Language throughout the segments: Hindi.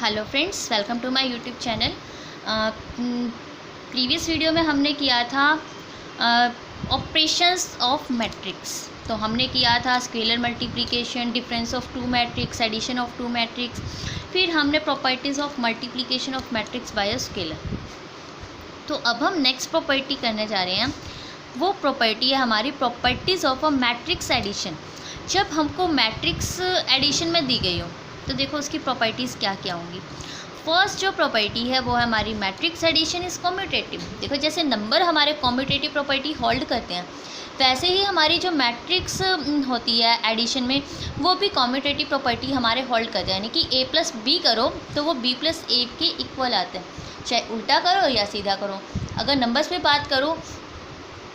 Hello friends, welcome to my YouTube channel. Previous video में हमने किया था ऑपरेशंस ऑफ मैट्रिक्स। तो हमने किया था scalar multiplication, difference of two matrix, addition of two matrix, फिर हमने properties of multiplication of matrix by a scalar. तो अब हम नेक्स्ट प्रॉपर्टी करने जा रहे हैं। वो प्रॉपर्टी है हमारी properties of a matrix addition. जब हमको मैट्रिक्स एडिशन में दी गई हो तो देखो उसकी प्रॉपर्टीज़ क्या क्या होंगी। फर्स्ट जो प्रॉपर्टी है वो है हमारी मैट्रिक्स एडिशन इज़ कॉम्यूटेटिव। देखो जैसे नंबर हमारे कॉम्यूटेटिव प्रॉपर्टी होल्ड करते हैं, वैसे ही हमारी जो मैट्रिक्स होती है एडिशन में वो भी कॉम्यूटेटिव प्रॉपर्टी हमारे होल्ड करते हैं। यानी कि a प्लस बी करो तो वो b प्लस ए के इक्वल आते हैं, चाहे उल्टा करो या सीधा करो। अगर नंबर्स पे बात करो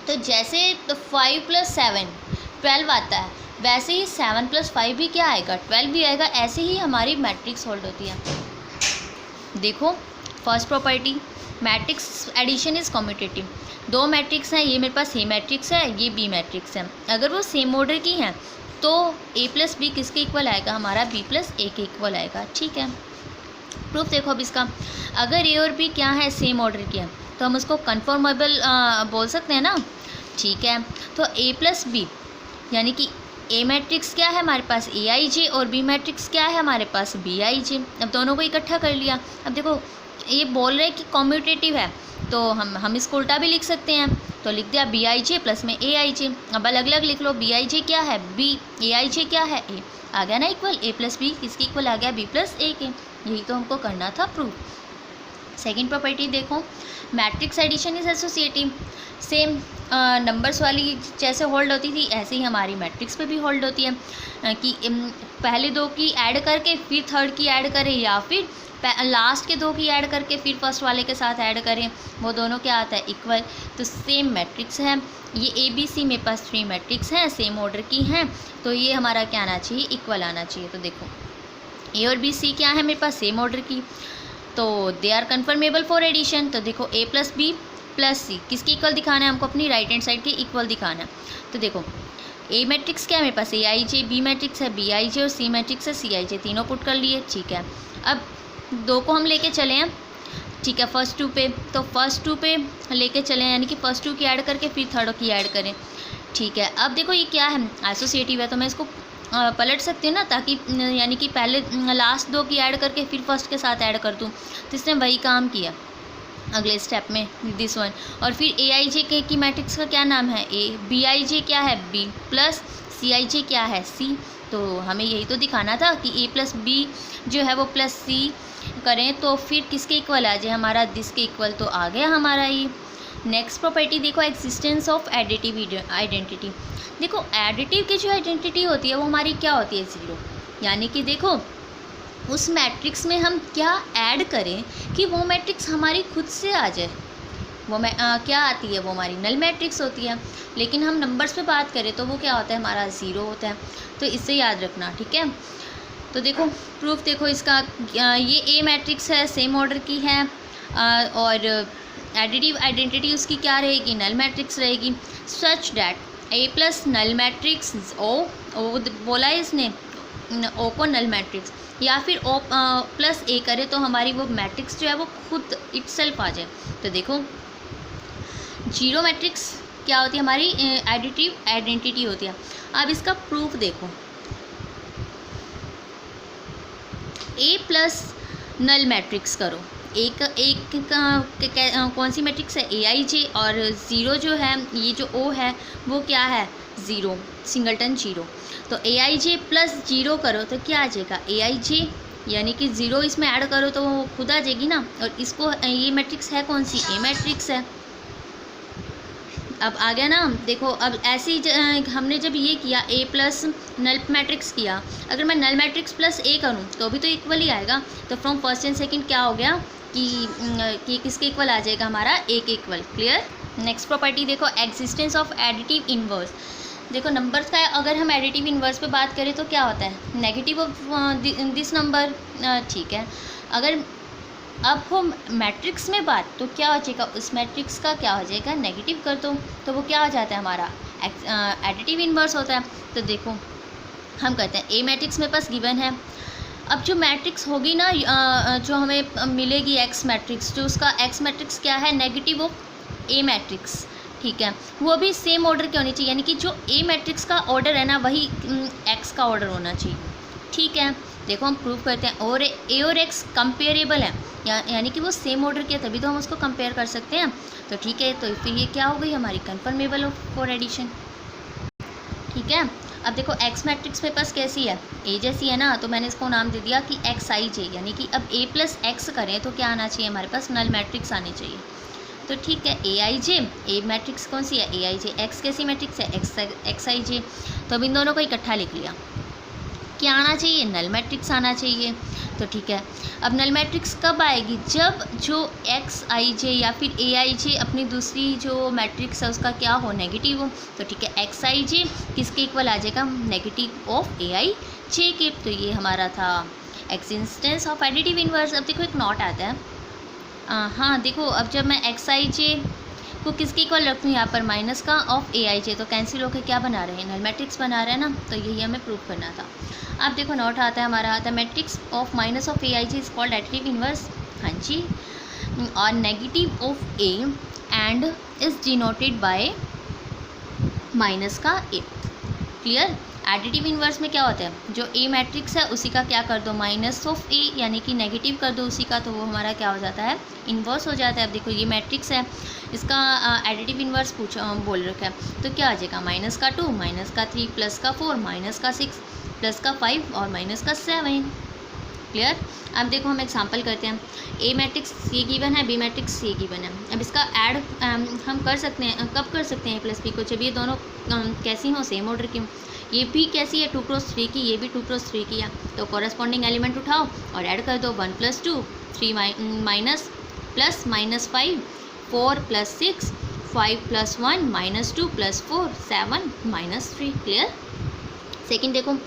तो जैसे 5 + 7 12 आता है, वैसे ही 7 + 5 भी क्या आएगा, 12 भी आएगा। ऐसे ही हमारी मैट्रिक्स होल्ड होती है। देखो first property matrix addition is commutative. दो मैट्रिक्स हैं, ये मेरे पास ए मैट्रिक्स है, ये बी मैट्रिक्स है। अगर वो सेम ऑर्डर की हैं तो a प्लस बी किसके इक्वल आएगा, हमारा b प्लस ए के इक्वल आएगा। ठीक है, प्रूफ देखो अब इसका। अगर a और b क्या है, सेम ऑर्डर की है, तो हम उसको कन्फर्मेबल बोल सकते हैं ना। ठीक है, तो a प्लस बी यानी कि ए मैट्रिक्स क्या है हमारे पास aij और बी मैट्रिक्स क्या है हमारे पास bij। अब दोनों को इकट्ठा कर लिया। अब देखो ये बोल रहे हैं कि कॉम्यूटेटिव है, तो हम इसको उल्टा भी लिख सकते हैं। तो लिख दिया bij प्लस में aij। अब अलग अलग लिख लो, bij क्या है b, aij क्या है a। आ गया ना इक्वल, a प्लस बी किसके इक्वल आ गया, b प्लस ए के। यही तो हमको करना था प्रूफ। सेकेंड प्रॉपर्टी देखो matrix addition is associative. Same numbers वाली जैसे होल्ड होती थी ऐसे ही हमारी मैट्रिक्स पे भी होल्ड होती है कि पहले दो की ऐड करके फिर थर्ड की ऐड करें, या फिर लास्ट के दो की ऐड करके फिर फर्स्ट वाले के साथ ऐड करें, वो दोनों क्या आता है, इक्वल। तो सेम मैट्रिक्स है ये ए बी सी, मेरे पास 3 मैट्रिक्स हैं, सेम ऑर्डर की हैं, तो ये हमारा क्या आना चाहिए, इक्वल आना चाहिए। तो देखो ए और बी सी क्या है मेरे पास, सेम ऑर्डर की, तो they are conformable for addition. तो देखो A plus B plus C किसकी इक्वल दिखाना है, हमको अपनी राइट हैंड साइड के इक्वल दिखाना है। तो देखो ए मैट्रिक्स क्या है मेरे पास aij, बी मैट्रिक्स है bij और सी मैट्रिक्स है cij, तीनों पुट कर लिए। ठीक है, अब दो को हम लेके चले हैं, ठीक है, फर्स्ट टू पे, तो फर्स्ट टू पे लेके चले हैं, यानी कि फर्स्ट टू की ऐड करके फिर थर्ड की ऐड करें। ठीक है, अब देखो ये क्या है, एसोसिएटिव है, तो मैं इसको पलट सकती हूँ ना, ताकि यानी कि पहले लास्ट दो की ऐड करके फिर फर्स्ट के साथ ऐड कर दूँ। तो इसने वही काम किया अगले स्टेप में, दिस वन। और फिर aij की मैट्रिक्स का क्या नाम है, a, bij क्या है b, प्लस cij क्या है c। तो हमें यही तो दिखाना था कि a प्लस बी जो है वो प्लस c करें तो फिर किसके इक्वल आ जाए, हमारा दिस के इक्वल। तो आ गया हमारा ये। नेक्स्ट प्रॉपर्टी देखो एग्जिस्टेंस ऑफ एडिटिव आइडेंटिटी। देखो एडिटिव की जो आइडेंटिटी होती है वो हमारी क्या होती है, 0। यानी कि देखो उस मैट्रिक्स में हम क्या ऐड करें कि वो मैट्रिक्स हमारी खुद से आ जाए, वो क्या आती है, वो हमारी नल मैट्रिक्स होती है। लेकिन हम नंबर्स पे बात करें तो वो क्या होता है, हमारा 0 होता है। तो इससे याद रखना, ठीक है। तो देखो प्रूफ देखो इसका, ये ए मैट्रिक्स है, सेम ऑर्डर की है, और एडिटिव आइडेंटिटी उसकी क्या रहेगी, नल मैट्रिक्स रहेगी। Such that A plus null matrix O बोला है इसने, ओ को नल मैट्रिक्स, या फिर ओ प्लस ए करे तो हमारी वो मैट्रिक्स जो है वो खुद इटसेल्फ आ जाए। तो देखो 0 मैट्रिक्स क्या होती है, हमारी एडिटिव आइडेंटिटी होती है। अब इसका प्रूफ देखो, ए प्लस नल मैट्रिक्स करो, एक कौन सी मैट्रिक्स है, aij, और 0 जो है, ये जो o है वो क्या है, 0, सिंगलटन 0। तो aij प्लस 0 करो तो क्या आ जाएगा, aij, यानी कि 0 इसमें ऐड करो तो वो खुद आ जाएगी ना। और इसको ये मैट्रिक्स है कौन सी, ए मैट्रिक्स है। अब आ गया ना। देखो अब ऐसे ही हमने जब ये किया ए प्लस नल मैट्रिक्स किया, अगर मैं नल मैट्रिक्स प्लस ए करूँ तो भी तो इक्वल ही आएगा। तो फ्रॉम फर्स्ट एंड सेकंड क्या हो गया कि किसके इक्वल आ जाएगा, हमारा ए के इक्वल। क्लियर। नेक्स्ट प्रॉपर्टी देखो एग्जिस्टेंस ऑफ एडिटिव इनवर्स। देखो नंबर्स का अगर हम एडिटिव इनवर्स पे बात करें तो क्या होता है, नेगेटिव ऑफ दिस नंबर। ठीक है, अगर अब हम मैट्रिक्स में बात तो क्या हो जाएगा, उस मैट्रिक्स का क्या हो जाएगा, नेगेटिव कर दो तो वो क्या हो जाता है, हमारा एडिटिव इनवर्स होता है। तो देखो हम करते हैं, ए मैट्रिक्स मेरे पास गिवन है, अब जो मैट्रिक्स होगी ना, जो हमें मिलेगी एक्स मैट्रिक्स, जो उसका एक्स मैट्रिक्स क्या है, नेगेटिव ऑफ ए मैट्रिक्स, ठीक है, वो भी सेम ऑर्डर की होनी चाहिए, यानी कि जो ए मैट्रिक्स का ऑर्डर है ना वही एक्स का ऑर्डर होना चाहिए, ठीक है। देखो हम प्रूव करते हैं, और ए और एक्स कंपेरेबल है, यानी कि वो सेम ऑर्डर के, तभी तो हम उसको कंपेयर कर सकते हैं। तो ठीक है, तो फिर ये क्या हो गई हमारी कन्फर्मेबल फॉर एडिशन, ठीक है। अब देखो एक्स मैट्रिक्स मेरे पास कैसी है, ए जैसी है ना, तो मैंने इसको नाम दे दिया कि एक्स आई जे, यानी कि अब ए प्लस एक्स करें तो क्या आना चाहिए, हमारे पास नल मैट्रिक्स आनी चाहिए। तो ठीक है, ए आई जे, ए मैट्रिक्स कौन सी है, ए आई जे, एक्स कैसी मैट्रिक्स है, एक्स आई जे। तो अब इन दोनों को इकट्ठा लिख लिया, क्या आना चाहिए, नल मैट्रिक्स आना चाहिए। तो ठीक है, अब नल मैट्रिक्स कब आएगी, जब जो एक्स आई जे या फिर ए आई जे अपनी दूसरी जो मैट्रिक्स है उसका क्या हो, नेगेटिव हो। तो ठीक है, एक्स आई जे किसके इक्वल आ जाएगा, नेगेटिव ऑफ ए आई जे के। तो ये हमारा था एक्सिस्टेंस ऑफ एडिटिव इनवर्स। अब देखो एक नॉट आता है, हाँ देखो, अब जब मैं एक्स आई जे को किसके इक्वल रखूँ, यहाँ पर माइनस का ऑफ ए आई जे, तो कैंसिल होकर क्या बना रहे हैं, नल मैट्रिक्स बना रहे हैं ना। तो यही हमें प्रूव करना था। अब देखो नोट आता है हमारा, आता है matrix of minus of A I J is called additive inverse, हाँ जी, और negative of A and is denoted by minus का ए। क्लियर। एडिटिव इनवर्स में क्या होता है, जो ए मैट्रिक्स है उसी का क्या कर दो, माइनस ऑफ ए, यानी कि नेगेटिव कर दो उसी का, तो वो हमारा क्या हो जाता है, इन्वर्स हो जाता है। अब देखो ये मैट्रिक्स है, इसका एडिटिव इनवर्स बोल रखा है, तो क्या आ जाएगा, माइनस का 2, माइनस का 3, प्लस का 4, माइनस का 6, प्लस का 5 और माइनस का 7। क्लियर। अब देखो हम एग्जांपल करते हैं, ए मैट्रिक्स ये गिवन है, बी मैट्रिक्स ये गिवन है। अब इसका ऐड हम कर सकते हैं, कब कर सकते हैं ए प्लस बी को, जब ये दोनों कैसी हों, सेम ऑर्डर की। ये भी कैसी है, 2x3 की, ये भी 2x3 की है। तो कॉरस्पॉन्डिंग एलिमेंट उठाओ और ऐड कर दो, 1 + 2, 3 माइनस प्लस -5, 4 + 6, 5 + 1 -2 + 4 7 -3। क्लियर। सेकंड देखो,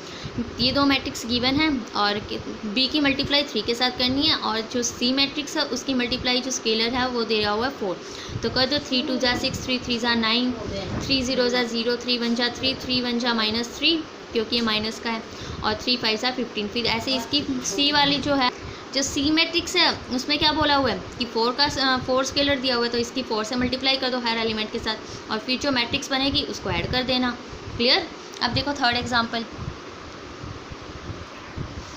ये दो मैट्रिक्स गिवन है और बी की मल्टीप्लाई 3 के साथ करनी है, और जो सी मैट्रिक्स है उसकी मल्टीप्लाई जो स्केलर है वो दे रहा हुआ है 4। तो कर दो, 3 × 2 = 6, 3 × 3 = 9, 3 × 0 = 0, 3 × 1 = 3, 3 × 1 = -3 क्योंकि ये माइनस का है, और 3 × 5 = 15। फिर ऐसे इसकी सी वाली जो है, जो सी मैट्रिक्स है उसमें क्या बोला हुआ है कि 4 स्केलर दिया हुआ है, तो इसकी 4 से मल्टीप्लाई कर दो हर एलिमेंट के साथ, और फिर जो मैट्रिक्स बनेगी उसको ऐड कर देना। क्लियर। अब देखो थर्ड एग्जाम्पल,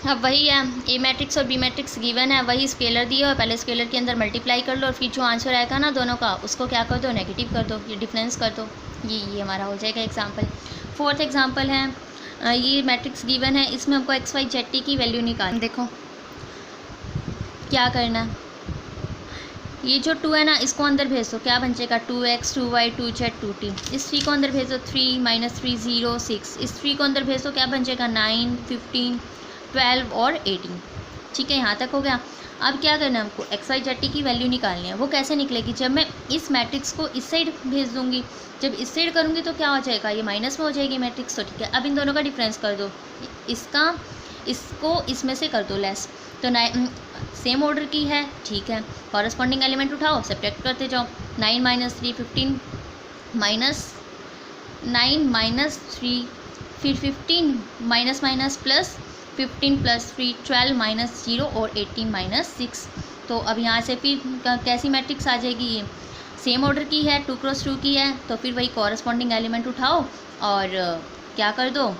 अब वही है, ए मैट्रिक्स और बी मैट्रिक्स गिवन है, वही स्केलर दिया है, पहले स्केलर के अंदर मल्टीप्लाई कर लो और फिर जो आंसर आएगा ना दोनों का उसको क्या कर दो, नेगेटिव कर दो, ये डिफरेंस कर दो। ये हमारा हो जाएगा एग्जांपल। फोर्थ एग्जांपल है, ये मैट्रिक्स गिवन है, इसमें हमको एक्स वाई जेड टी की वैल्यू निकाल। देखो क्या करना है, ये जो 2 है ना इसको अंदर भेज दो, क्या बन जाएगा, 2x 2y 2z 2t। इस 3 को अंदर भेज दो, 3 - 3 0 6। इस 3 को अंदर भेज दो, क्या बन जाएगा, 9 15 12 और 18। ठीक है, यहाँ तक हो गया। अब क्या करना है हमको, एक्स वाई जेड टी की वैल्यू निकालनी है। वो कैसे निकलेगी, जब मैं इस मैट्रिक्स को इस साइड भेज दूँगी, जब इस साइड करूँगी तो क्या हो जाएगा, ये माइनस में हो जाएगी मैट्रिक्स। तो ठीक है, अब इन दोनों का डिफरेंस कर दो, इसको इसमें से कर दो लेस। तो सेम ऑर्डर की है, ठीक है, कॉरस्पॉन्डिंग एलिमेंट उठाओ, सब्ट्रैक्ट करते जाओ। 9 - 3 15 -9 - 3, फिर 15 माइनस प्लस 15 + 3 12 - 0 और 18 - 6। तो अब यहाँ से फिर कैसी मैट्रिक्स आ जाएगी, ये सेम ऑर्डर की है, 2x2 की है, तो फिर वही कॉरस्पॉन्डिंग एलिमेंट उठाओ और क्या कर दो,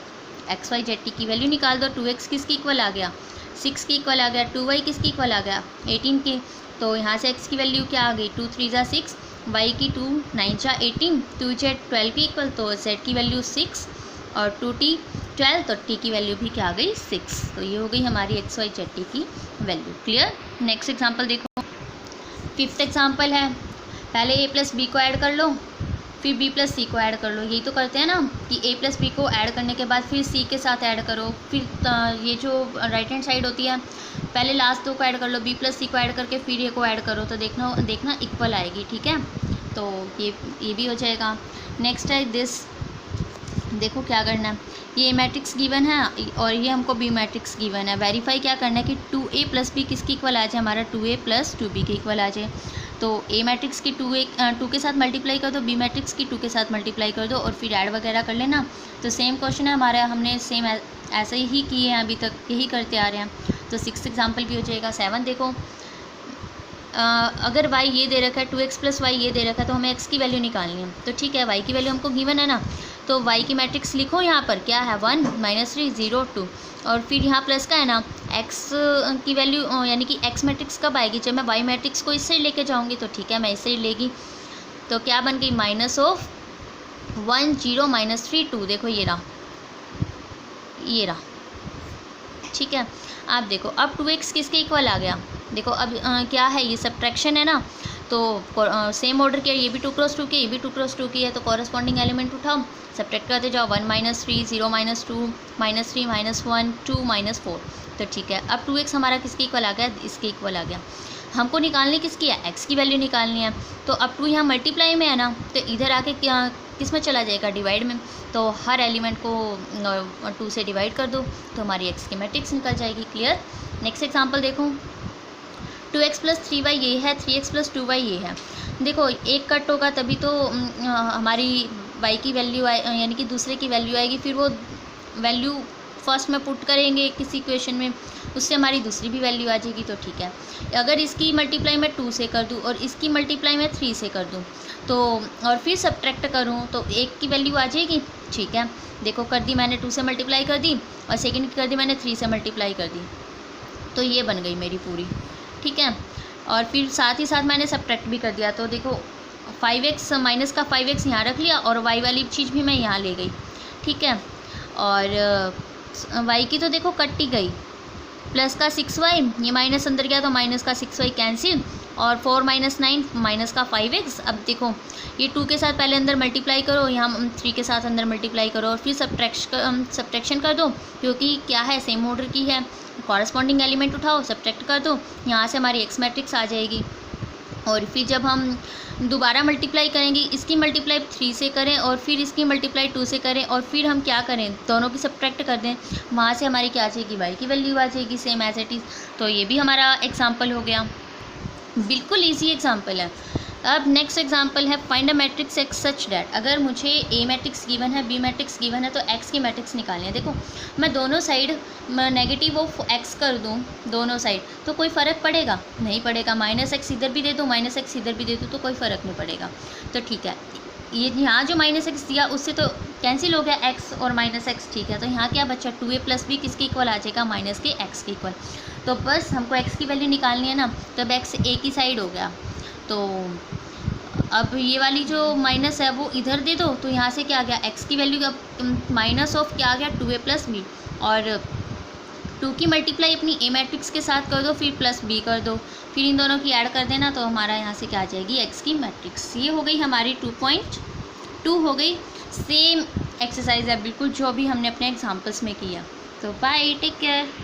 एक्स वाई जेड टी की वैल्यू निकाल दो। 2x किसकी इक्वल आ गया, 6 की इक्वल आ गया, 2y किसकी इक्वल आ गया, 18 की। तो यहाँ से x की वैल्यू क्या आ गई, 2 × 3 = 6, y की 2 × 9 = 18, 2z 12 की इक्वल, तो z की वैल्यू 6 और 2t 12, तो t की वैल्यू भी क्या आ गई, 6। तो ये हो गई हमारी एक्स वाई जेड टी की वैल्यू। क्लियर। नेक्स्ट एग्जांपल देखो, फिफ्थ एग्जांपल है, पहले a + b को ऐड कर लो, फिर b + c को ऐड कर लो। यही तो करते हैं ना कि a + b को ऐड करने के बाद फिर c के साथ ऐड करो, फिर ये जो राइट हैंड साइड होती है पहले लास्ट 2 को ऐड कर लो, b + c को ऐड करके फिर ये को ऐड करो, तो देखना इक्वल आएगी। ठीक है, तो ये भी हो जाएगा। नेक्स्ट है दिस, देखो क्या करना है, ये मैट्रिक्स गिवन है और ये हमको बी मैट्रिक्स गिवन है। वेरीफाई क्या करना है कि 2a + b किसकी इक्वल आ जाए, हमारा 2a + 2b के इक्वल आ जाए। तो ए मैट्रिक्स की 2 के साथ मल्टीप्लाई कर दो, बी मैट्रिक्स की 2 के साथ मल्टीप्लाई कर दो और फिर ऐड वगैरह कर लेना। तो सेम क्वेश्चन है हमारा, हमने सेम ऐसे ही किए हैं, अभी तक यही करते आ रहे हैं। तो 6 एग्जाम्पल भी हो जाएगा। 7 देखो, अगर y ये दे रखा है 2x प्लस वाई ये दे रखा है, तो हमें x की वैल्यू निकालनी है। तो ठीक है, y की वैल्यू हमको गिवन है ना, तो y की मैट्रिक्स लिखो यहाँ पर क्या है 1 -3 0 2, और फिर यहाँ प्लस का है ना x की वैल्यू यानी कि x मैट्रिक्स कब आएगी, जब मैं y मैट्रिक्स को इससे लेके जाऊँगी। तो ठीक है, मैं इससे ही लेगी, तो क्या बन गई -1 0 -3 2। देखो ये रहा, ठीक है। आप देखो अब 2x किसके इक्वल आ गया, देखो अब क्या है, ये सब्ट्रैक्शन है ना, तो सेम ऑर्डर के, ये भी 2 क्रॉस 2 की, ये भी 2 क्रॉस 2 की है, तो कॉरस्पॉन्डिंग एलिमेंट उठाओ, सब्ट्रैक्ट करते जाओ। 1 -3 0 -2 -3 -1 2 -4। तो ठीक है, अब 2x हमारा किसके इक्वल आ गया, इसके इक्वल आ गया। हमको निकालनी किसकी है, x की वैल्यू निकालनी है। तो अब 2 यहाँ मल्टीप्लाई में है ना, तो इधर आके क्या किस में चला जाएगा, डिवाइड में। तो हर एलिमेंट को 2 से डिवाइड कर दो, तो हमारी x की मैट्रिक्स निकल जाएगी। क्लियर। नेक्स्ट एग्जांपल देखो, 2x प्लस 3y ये है, 3x प्लस 2y ये है। देखो एक कट होगा तभी तो हमारी y की वैल्यू यानी कि दूसरे की वैल्यू आएगी, फिर वो वैल्यू फर्स्ट में पुट करेंगे किसी इक्वेशन में, उससे हमारी दूसरी भी वैल्यू आ जाएगी। तो ठीक है, अगर इसकी मल्टीप्लाई मैं 2 से कर दूँ और इसकी मल्टीप्लाई मैं 3 से कर दूँ, तो और फिर सब्ट्रैक्ट करूँ तो एक की वैल्यू आ जाएगी। ठीक है, देखो कर दी मैंने 2 से मल्टीप्लाई कर दी, और सेकंड की कर दी मैंने 3 से मल्टीप्लाई कर दी, तो ये बन गई मेरी पूरी। ठीक है, और फिर साथ ही साथ मैंने सब्ट्रैक्ट भी कर दिया, तो देखो 5x माइनस का 5x यहाँ रख लिया, और y वाली चीज़ भी मैं यहाँ ले गई। ठीक है, और y की तो देखो कट ही गई, प्लस का 6y, ये माइनस अंदर गया तो माइनस का 6y कैंसिल, और 4 - 9 माइनस का 5x। अब देखो ये 2 के साथ पहले अंदर मल्टीप्लाई करो, यहाँ 3 के साथ अंदर मल्टीप्लाई करो, और फिर सब्ट्रैक्शन कर दो, क्योंकि क्या है सेम ऑर्डर की है। कॉरस्पॉन्डिंग एलिमेंट उठाओ, सब्ट्रैक्ट कर दो, यहाँ से हमारी x मैट्रिक्स आ जाएगी। और फिर जब हम दोबारा मल्टीप्लाई करेंगे, इसकी मल्टीप्लाई 3 से करें और फिर इसकी मल्टीप्लाई 2 से करें, और फिर हम क्या करें, दोनों की सब्ट्रैक्ट कर दें, वहाँ से हमारी क्या आ जाएगी, y की वैल्यू आ जाएगी सेम एज इट इज़। तो ये भी हमारा एग्जाम्पल हो गया, बिल्कुल ईजी एग्जाम्पल है। अब नेक्स्ट एग्जाम्पल है, find a matrix x such that. अगर मुझे ए मैट्रिक्स गिवन है, बी मैट्रिक्स गिवन है, तो एक्स की मैट्रिक्स निकालनी है। देखो मैं दोनों साइड नेगेटिव ऑफ एक्स कर दूँ, दोनों साइड, तो कोई फ़र्क पड़ेगा, नहीं पड़ेगा। -x इधर भी दे दो, -x इधर भी दे दो, तो कोई फ़र्क नहीं पड़ेगा। तो ठीक है, ये यहाँ जो -x दिया उससे तो कैंसिल हो गया x और -x। ठीक है, तो यहाँ क्या बचा, 2a + b किसके इक्वल आ जाएगा, -x के इक्वल। तो बस हमको x की वैल्यू निकालनी है ना, तब x a की साइड हो गया। तो अब ये वाली जो माइनस है वो इधर दे दो, तो यहाँ से क्या आ गया, x की वैल्यू माइनस ऑफ क्या आ गया, 2a + b, और 2 की मल्टीप्लाई अपनी a मैट्रिक्स के साथ कर दो, फिर प्लस b कर दो, फिर इन दोनों की ऐड कर देना, तो हमारा यहाँ से क्या आ जाएगी, x की मैट्रिक्स। ये हो गई हमारी 2.2 हो गई। सेम एक्सरसाइज है बिल्कुल जो भी हमने अपने एग्जाम्पल्स में किया। तो बाय, टेक केयर।